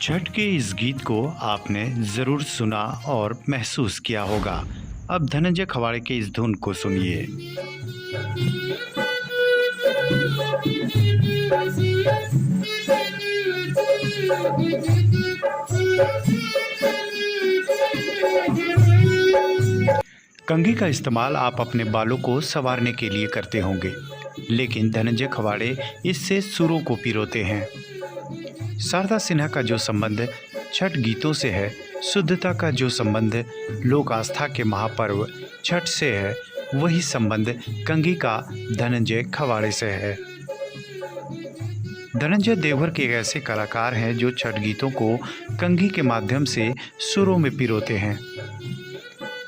छठ के इस गीत को आपने ज़रूर सुना और महसूस किया होगा। अब धनंजय खवाड़े के इस धुन को सुनिए। कंघी का इस्तेमाल आप अपने बालों को संवारने के लिए करते होंगे, लेकिन धनंजय खवाड़े इससे सुरों को पिरोते हैं। शारदा सिन्हा का जो संबंध छठ गीतों से है, शुद्धता का जो संबंध लोक आस्था के महापर्व छठ से है, वही संबंध कंघी का धनंजय खवाड़े से है। धनंजय देवघर के एक ऐसे कलाकार हैं जो छठ गीतों को कंघी के माध्यम से सुरों में पिरोते हैं।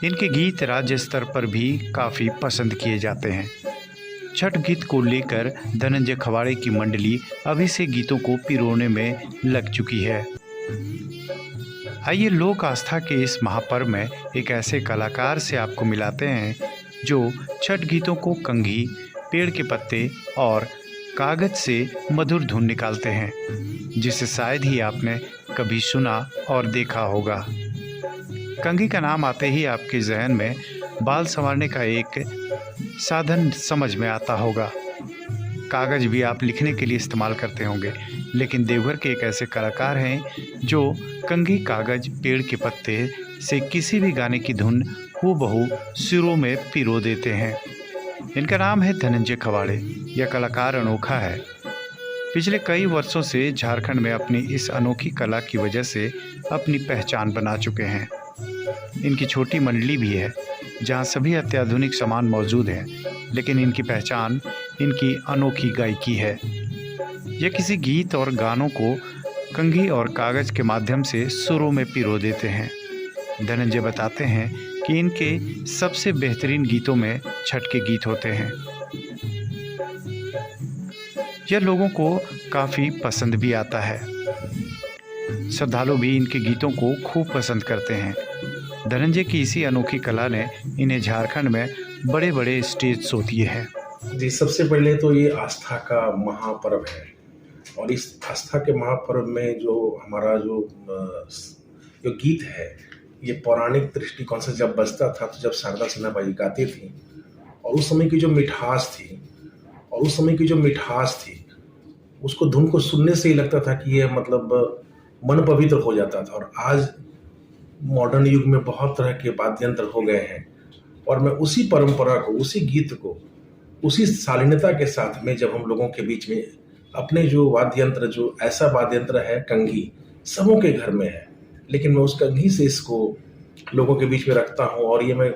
इनके गीत राज्य स्तर पर भी काफ़ी पसंद किए जाते हैं। छठ गीत को लेकर धनंजय खवाड़े की मंडली अभी से गीतों को पिरोने में लग चुकी है। आइए लोक आस्था के इस महापर्व में एक ऐसे कलाकार से आपको मिलाते हैं जो छठ गीतों को कंघी, पेड़ के पत्ते और कागज से मधुर धुन निकालते हैं, जिसे शायद ही आपने कभी सुना और देखा होगा। कंघी का नाम आते ही आपके जहन में बाल संवारने का एक साधन समझ में आता होगा। कागज भी आप लिखने के लिए इस्तेमाल करते होंगे, लेकिन देवघर के एक ऐसे कलाकार हैं जो कंघी, कागज, पेड़ के पत्ते से किसी भी गाने की धुन हूबहू सुरों में पिरो देते हैं। इनका नाम है धनंजय खवाड़े। यह कलाकार अनोखा है। पिछले कई वर्षों से झारखंड में अपनी इस अनोखी कला की वजह से अपनी पहचान बना चुके हैं। इनकी छोटी मंडली भी है जहां सभी अत्याधुनिक सामान मौजूद हैं, लेकिन इनकी पहचान इनकी अनोखी गायकी है। यह किसी गीत और गानों को कंघी और कागज के माध्यम से सुरों में पिरो देते हैं। धनंजय बताते हैं कि इनके सबसे बेहतरीन गीतों में छठ के गीत होते हैं। यह लोगों को काफ़ी पसंद भी आता है। श्रद्धालु भी इनके गीतों को खूब पसंद करते हैं। धनंजय की इसी अनोखी कला ने इन्हें झारखंड में बड़े बड़े स्टेज शो दिए हैं। जी, सबसे पहले तो ये आस्था का महापर्व है, और इस आस्था के महापर्व में जो हमारा जो गीत है, ये पौराणिक दृष्टिकोण से जब बजता था, तो जब शारदा सिन्हा बाई गाती थी, और उस समय की जो मिठास थी उसको धुन को सुनने से ही लगता था कि ये मतलब मन पवित्र हो जाता था। और आज मॉडर्न युग में बहुत तरह के वाद्य यंत्र हो गए हैं, और मैं उसी परंपरा को, उसी गीत को, उसी शालीनता के साथ में जब हम लोगों के बीच में अपने जो वाद्य यंत्र, जो ऐसा वाद्य यंत्र है कंघी, सबों के घर में है, लेकिन मैं उस कंघी से इसको लोगों के बीच में रखता हूँ, और ये मैं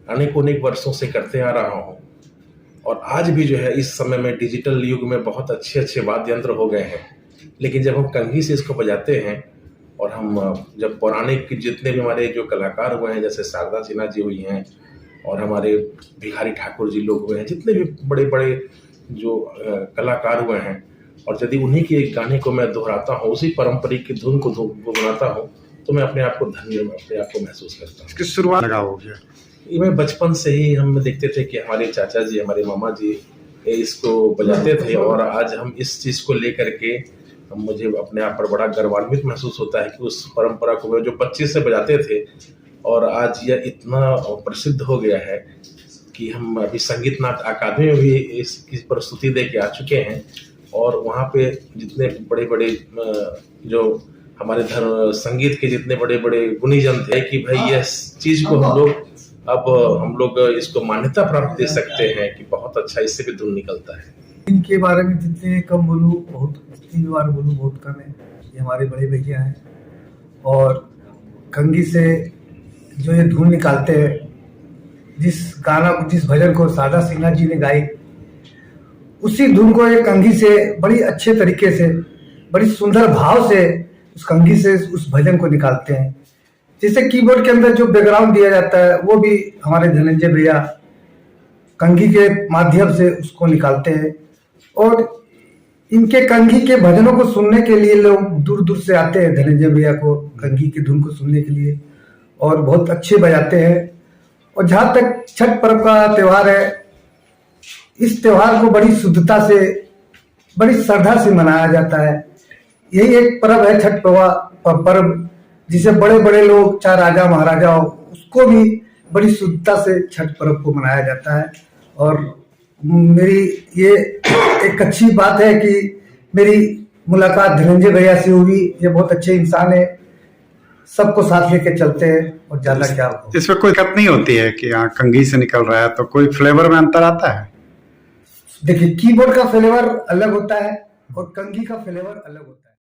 अनेक वर्षों से करते आ रहा हूँ। और आज भी जो है, इस समय में डिजिटल युग में बहुत अच्छे वाद्य यंत्र हो गए हैं, लेकिन जब हम कंघी से इसको बजाते हैं, और हम जब पौराणिक जितने भी हमारे जो कलाकार हुए हैं, जैसे शारदा सिन्हा जी हुई हैं, और हमारे भिखारी ठाकुर जी लोग हुए हैं, जितने भी बड़े बड़े जो कलाकार हुए हैं, और यदि उन्हीं के एक गाने को मैं दोहराता हूँ, उसी पारंपरिक की धुन को बनाता हूँ, तो मैं अपने आप को धन्य, अपने आप को महसूस करता हूँ। इसकी शुरुआत लगा हो गया। ये मैं बचपन से ही हम देखते थे कि हमारे चाचा जी, हमारे मामा जी इसको बजाते थे, और आज हम इस चीज़ को लेकर के मुझे अपने आप पर बड़ा गर्वान्वित महसूस होता है कि उस परंपरा को मैं जो 25 से बजाते थे, और आज यह इतना प्रसिद्ध हो गया है कि हम अभी संगीत नाट्य अकादमी में भी इसकी प्रस्तुति दे के आ चुके हैं। और वहाँ पे जितने बड़े बड़े जो हमारे संगीत के जितने बड़े बड़े गुणीजन थे कि भाई यह चीज़ को हम लोग इसको मान्यता प्राप्त दे सकते हैं कि बहुत अच्छा इससे भी धुन निकलता है। इनके बारे में जितने कम बोलूँ, जितनी बार बोलूँ बहुत कम है। ये हमारे बड़े भैया हैं, और कंघी से जो ये धुन निकालते हैं, जिस भजन को शारदा सिन्हा जी ने गाई, उसी धुन को ये कंघी से बड़ी अच्छे तरीके से, बड़ी सुंदर भाव से उस कंघी से उस भजन को निकालते हैं। जैसे कीबोर्ड के अंदर जो बैकग्राउंड दिया जाता है, वो भी हमारे धनंजय भैया कंघी के माध्यम से उसको निकालते हैं। और इनके कंघी के भजनों को सुनने के लिए लोग दूर दूर से आते हैं धनंजय भैया को कंघी की धुन को सुनने के लिए, और बहुत अच्छे बजाते हैं। और जहाँ तक छठ पर्व का त्यौहार है, इस त्यौहार को बड़ी शुद्धता से, बड़ी श्रद्धा से मनाया जाता है। यही एक पर्व है छठ पर्व, जिसे बड़े बड़े लोग, चाहे राजा महाराजा हो, उसको भी बड़ी शुद्धता से छठ पर्व को मनाया जाता है। और मेरी ये एक अच्छी बात है कि मेरी मुलाकात धनंजय भैया से हुई। ये बहुत अच्छे इंसान है, सबको साथ लेके चलते हैं और ज्यादा क्या हो। इसमें कोई दिक्कत नहीं होती है कि यहाँ कंघी से निकल रहा है तो कोई फ्लेवर में अंतर आता है? देखिए, कीबोर्ड का फ्लेवर अलग होता है और कंघी का फ्लेवर अलग होता है।